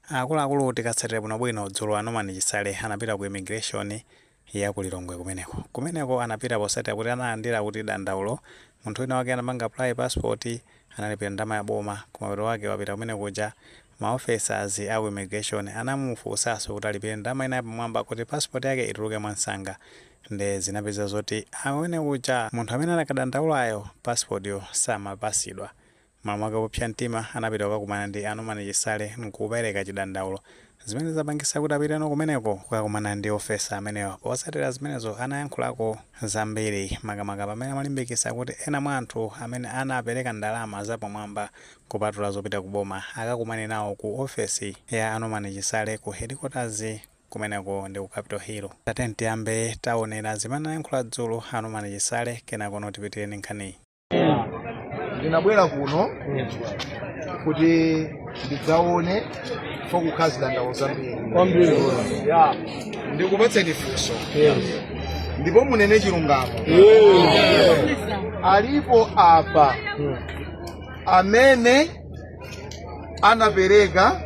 akuluakulu tikatsatira bwinobwino dzulo Norman Chisale anapita ku immigration ya ku Lilongwe kumeneko anapita posatira kuti analandira kuti dandaulo munthu wina wake anapanga apply passport analipira ndalama ya boma kumapeto wake wapita kumene kuja ma officers a ku immigration anamufunsanso kuti alipire ndalama ina pamwamba kuti passport yake ituluke mwansanga nde zinapeza zoti amene kuja munthu amene anakadandaulayo passport yo samapasidwa. Mwamwake wopsa mtima anapita kukakumana ndi Norman Chisale nkupereka chidandaulo zimene zapangisa kuti apite kumeneko kukakumana ndi ofesa amenewa. Posatira zimenezo anayankhulako zambiri makamaka pamene amalimbikitsa kuti ena mwa anthu amene anapereka ndalama zapamwamba kupatula zopita kuboma akakumane nawo ku ofesi ya Norman Chisale ku headquarters kumeneko ndi ku Capitol Hill. Tiyambe taonera zimene anayankhula dzulo Norman Chisale kenako tipitireni nkhani. Ndinabwera kuno kuti ndidzaone fokukhazi dandaulo zambiri. Ndikupatseni funso. Ndipo munene chilungamo. Alipo apa amene anapereka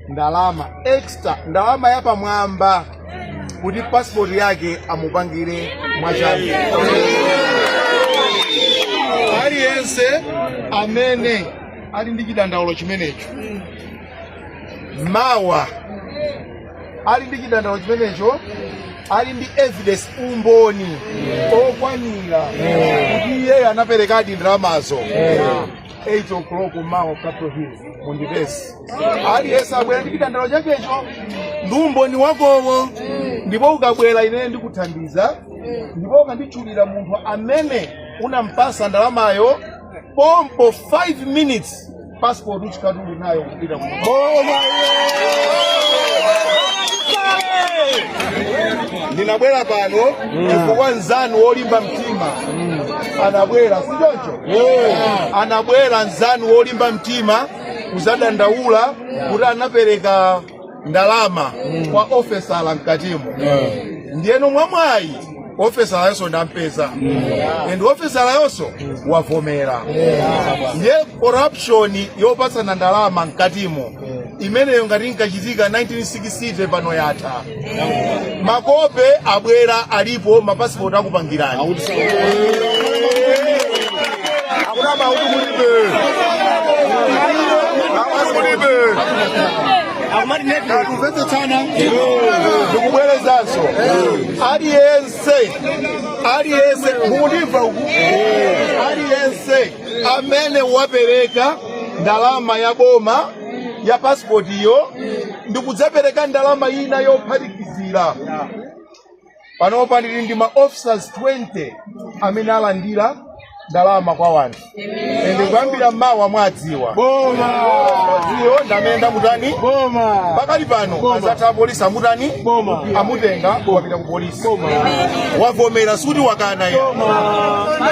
ndalama extra, ndalama ya pamwamba kuti passport yake amupangire mwachangu. Aliyense amene ali ndi chidandaulo chimenecho mawa ali ndi chidandaulo chimenecho ali ndi evidence umboni okwanira kuti iye anaperekadi ndalamazo 8 o'clock mawa Capitol Hill mundipesi. Aliyense abwera ndi chidandaulo chakecho ndi umboni wakowo, ndipo ukabwera ine ndikuthandiza, ndipo ukanditchulira munthu amene unampasa ndalamayo pompo 5 minutes passport uchikatuli nayo kupita kumoma. Ndinabwera pano chifukwa nzanu wolimba mtima anabwera sichoncho. Anabwera nzanu wolimba mtima kuzadandaula kuti anapereka ndalama kwa ofesala mkatimo. Ndiyeno mwamwayi ofesala yonso ndampeza and ofesala yonso wavomera. Ye corruption yopatsana ndalama mkatimo imeneyo ngati nkachitika 1960 pano yatha. Makope abwera alipo mapassport akupangirani. Akuna maudu mulibe. Akuvete tana ndikubwerezanso aliyense muliva uku aliyense amene wapereka ndalama ya boma ya passport iyo ndikudzapereka ndalama ina yophatikizira. Panopa ndili ndi ma officers 20 amene alandira ndalama kwa wanthu. Ende kuyambira mawa mwadziwa boma iyo ndamenda mutani boma pakali pano azatha polisi amutani boma amutenga wapita ku polisi wavomera suti wakana iyo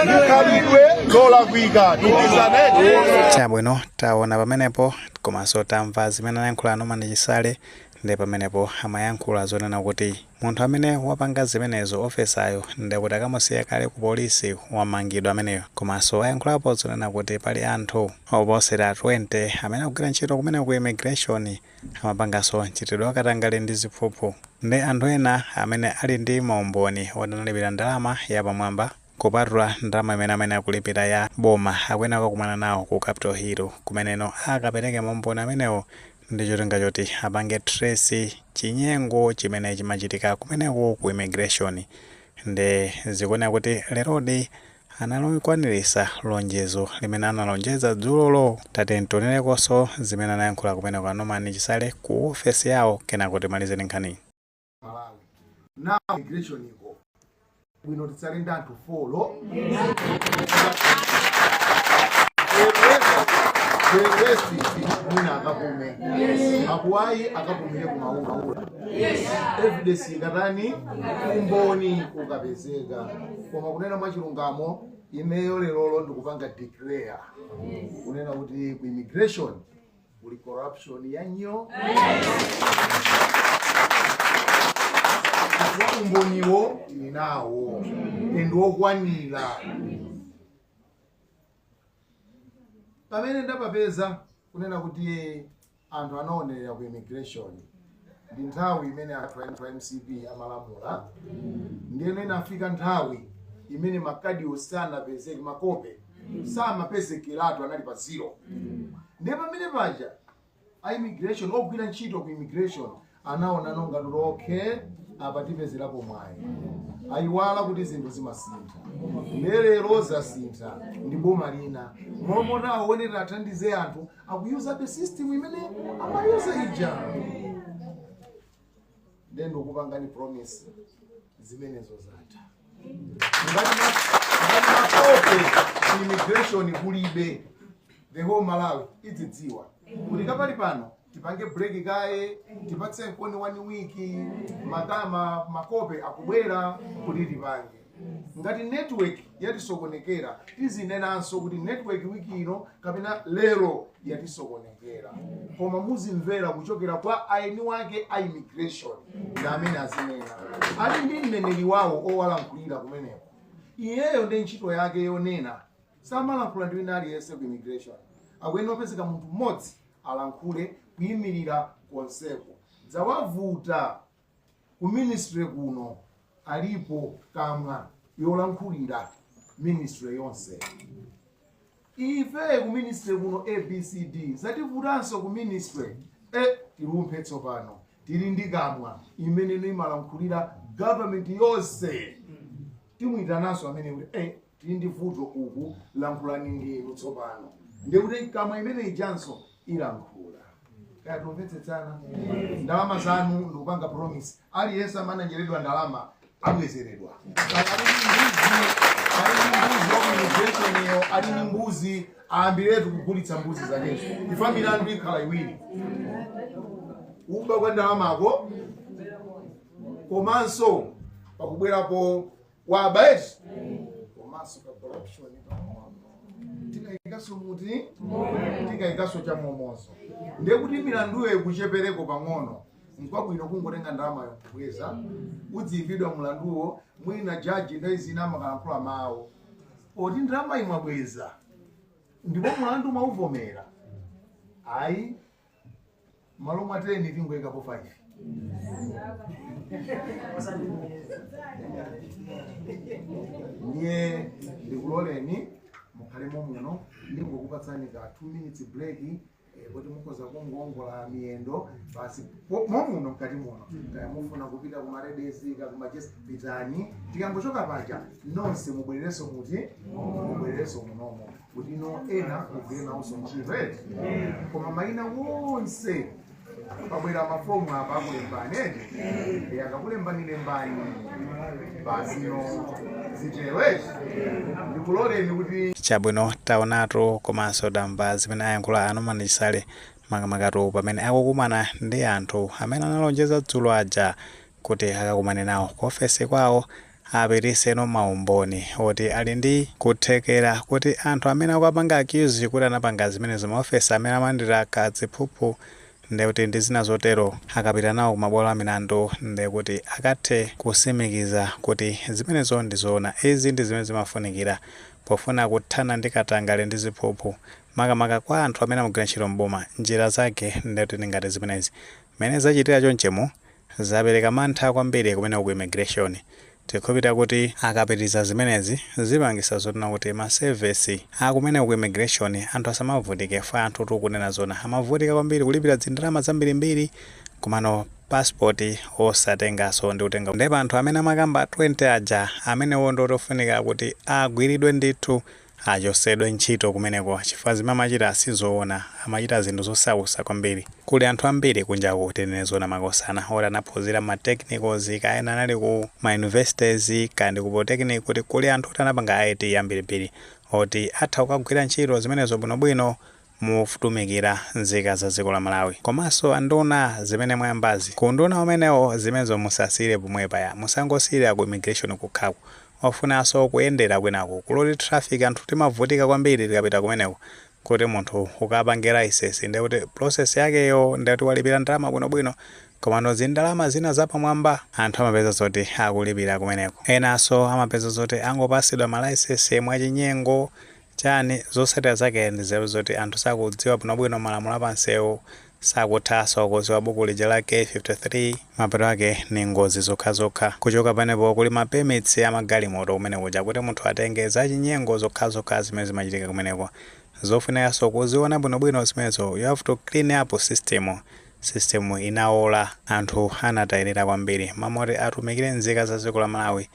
ndikhalidwe lolakwika tukizaneti. Chabwino taona pamenepo komanso tamva zimene anayankhula Norman Chisale ndi pamenepo amayankhula zonena kuti munthu amene wapanga zimenezo ofesayo ndikuti akamusiya kale ku polisi wamangidwa ameneyo. Komanso ayankhulapo zonena kuti pali anthu oposera 20 amene akugwira ntchito kumene ku immigration amapanganso ntchitidwe wakatangale ndi ziphuphu. Ndi anthu ena amene ali ndi maumboni odanalipira ndalama ya pamwamba kupatula ndalama imene akulipira ya boma akwena kukumana nawo ku Capitol Hill kumeneno akapereke maumboni amenewo ndi cholinga choti apange trace chinyengo chimene chimachitika kumeneko ku immigration. Ndi zikuoneka kuti lerodi analikwanirisa lonjezo limene analonjeza dzulolo. Tionerekonso zimene anayankhula kumeneko kwa Norman Chisale ku ofesi yawo kenako timalizeni nkhani. Na immigration iko bwino titsalenda anthu folo mwina akapume akuwayi akapumire kumaula evidence ikatani umboni ukapezeka. Koma kunena mwa chilungamo imeyo lerolo ndikupanga declare kunena kuti ku immigration kuli corruption yanyo. Umboniwo inawo ndiwokwanira. Pamene ndapapeza kunena kuti anthu anaonerera ku immigration ndi nthawi imene anthu a MCP amalamula ndiyeno inafika nthawi imene makadiwo sanapezeke makope samapezekerato anali pa zero ndiye pamene paja a immigration ogwira ntchito ku immigration anaona nonga okay apa tipezerapo mwayi ayiwala kuti zinthu zimasintha lero zasintha ndi boma lina momona aonera athandize anthu akuyuza the system imene amayuza ija ndendo kupangani promise zimenezo zatha ngati makope immigration kulibe the whole Malawi idzidziwa kuti kapali pano tipange break kaye tipatse nkoni 1 wiki makope akubwera kuti tipange ngati network yatisokonekera tizinenanso kuti network wiki ino kapena lero yatisokonekera koma muzimvera kuchokera kwa aini wake a immigration ndi amene azinena ali ndi mneneri wawo owalankhulira kumeneko iyeyo ndi ntchito yake yonena samalankhula ndi wina aliyense ku immigration akuyenera kupezeka munthu mmodzi alankhule kuyimirira konseko zawavuta ku ministry kuno alipo kamwa yolankhulira ministry yonse ife ku ministry kuno ABCD zativutanso ku ministry tilumphe tsopano tili ndi kamwa imene imalankhulira government yonse timwitananso amene kuti tili ndi vuto uku lankhulani ndinu tsopano ndiye kuti kamwa imene ijanso ilankhula kaya tumvetsetsana ndalama zanu ndikupanga promise aliyense amananjeredwa ndalama abwezeredwa ali ndi mbuzi aambiretu kugulitsa mbuzi zakezo ifamili anu ikhala iwiri uba kwa ndalamako komanso pakubwerapo wabaeti komanso ka corruption tikayikaso muti tikayikaso cha momozo ndiye kuti milanduyo ikuchepereko pang'ono nkwabwino kungotenga ndalamayo kubweza udzimbidwa mlanduwo mwina jaji ndayizina makalankhula mawo oti ndalama imwabweza ndipo mlandu mauvomera ayi malo mwa 10 tingoyikapo 5 ndiye ndikuloleni mukhalemo muno ndingokupatsani ka 2 minutes break kuti mukoza kungongola miyendo basi momuno mkati muno kaya mufuna kupita ku maredesi ka ku majesi pitani tikangochoka paja nonse mubwerereso muti mubwerereso munomo kuti no ena kugena nawo ntchito koma maina wonse pabwera mafomu apa akulembani akakulembanire mbani basi no zitewe ndikuloleni kuti chabwino taonatu komanso tamva zimene ayankhula Anumani Chisale makamaka pamene akukumana ndi anthu amene analonjeza dzulo aja kuti akakumane nawo ku ofesi kwawo apereseno maumboni oti ali ndi kuthekera kuti anthu amene akupanga accuse kuti anapanga zimenezo maofesi amene amandira kadziphuphu ndekuti ndi zina zotero akapita nawo kumabwalo amilandu ndekuti akathe kusimikiza kuti zimenezo ndizoona izi ndi zimene zimafunikira pofuna kuthana ndi katangale ndi ziphuphu makamaka kwa anthu amene amagwira ntchito mboma njira zake ndekuti ngati zimenezi mmene zachitira chonchemu zapereka mantha kwambiri kumene ku immigration tikhupita kuti akapitiza zimenezi zipangisa zotona kuti masevesi akumene ku immigration anthu asamavutike fa anthu tikunena zona amavutika kwambiri kulipira zindalama zambirimbiri kumano passport osatengaso ndi kutenga ndipo anthu amene amakamba 20 aja amenewo ndi ofunika kuti agwiridwe ndithu achosedwe ntchito kumeneko chifukwa zimene amachita asizoona amachita zinthu zosausa kwambiri kuli anthu ambiri kunjaku tenenezona makosana oti anaphunzira ma technicals kaena anali ku ma universities kandi ku polytechnic kuti kuli anthu oti anapanga IT ambirimbiri oti atha kukagwira ntchito zimenezo bwinobwino mufutumikira nzika za dziko la Malawi komanso anduna zimene mwayambazi kunduna umenewo zimenezo musasire pomwepa ya musangosire ku immigration kukhaku ofunaso kuyendera kwenako kuloti traffic anthu timavutika kwambiri tikapita kumeneko kuti munthu ukapangira isesi ndekuti process yakeyo ndekuti walipira ndalama bwinobwino komano zindalama zina zapamwamba anthu amapeza zoti akulipira kumeneko enaso amapeza zoti angopasidwa malaisesi mwachinyengo chani zosatira zake ndi zero zoti anthu sakudziwa bwinobwino malamulo apansewu sakuthaso kuziwa buku lija la K53 mapeto ake ni ngozi zokhazokha. Kuchoka panepo kuli mapemits amagalimoto kumene kuja kuti munthu atenge zachinyengo zokhazokha zimene zimachitika kumeneko. Zofunekanso kuziona bwinobwino zimenezo, you have to clean up system inaola, anthu anatayirira kwambiri. Mamoti atumikire nzika za dziko la Malawi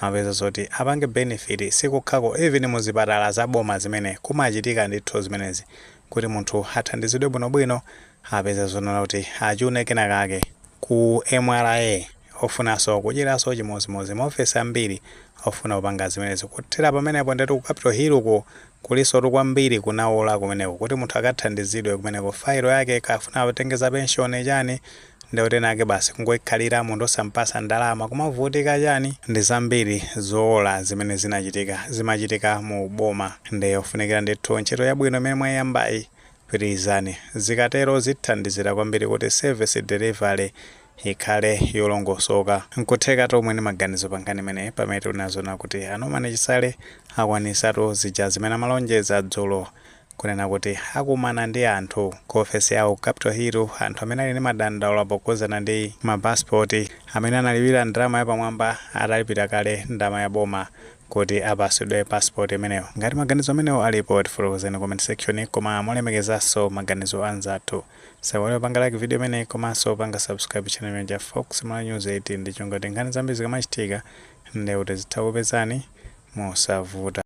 amapeza zoti apange benefit sikukhako even muzipatala zaboma zimene kumachitika ndithu zimenezi, kuti munthu athandizidwe bwinobwino apeza zonena kuti achune kenakake ku MRA ofunanso kuchiraso chimozimozi maofesi ambiri ofuna kupanga zimenezi. Kuthera pamenepo ndetu ku Capitol Hill kuliso kwambiri kunaola kumeneko kuti munthu akathandizidwe kumeneko. Failo yake kafuna atengeza pension chani ndeuti nake basi kungoikhalira munthu osampasa ndalama kumavutika chani ndi zambiri zoola zimene zimachitika mu boma. Ndeyofunikira ndithu ntchito yabwino imene mwayambayi pirizani, zikatero zithandizira kwambiri kuti service delivery ikhale yolongosoka. Nkutheka tomwe ni maganizo pangani mene pamene tunazona kuti Norman Chisale akwanisatu zija zimene amalonjeza dzulo kunena kuti akumana ndi anthu ku ofesi yawo Capitol Hill, anthu amene ali ndi madandaulo pokhuzana ndi mapasipoti amene analipira ndalama yapamwamba atalipira kale ndalama ya boma kuti apasidwe passport imeneyo. Ngati maganizo amenewo alipo tifotokozeni comment section, koma molemekezanso maganizo anzathu. Sawale panga like video imene komanso panga subscribe channel imene ya Fox Malawi News 18 ndicho ngati nkhani zambiri zikamachitika ndeuti zitha kupezani mosavuta.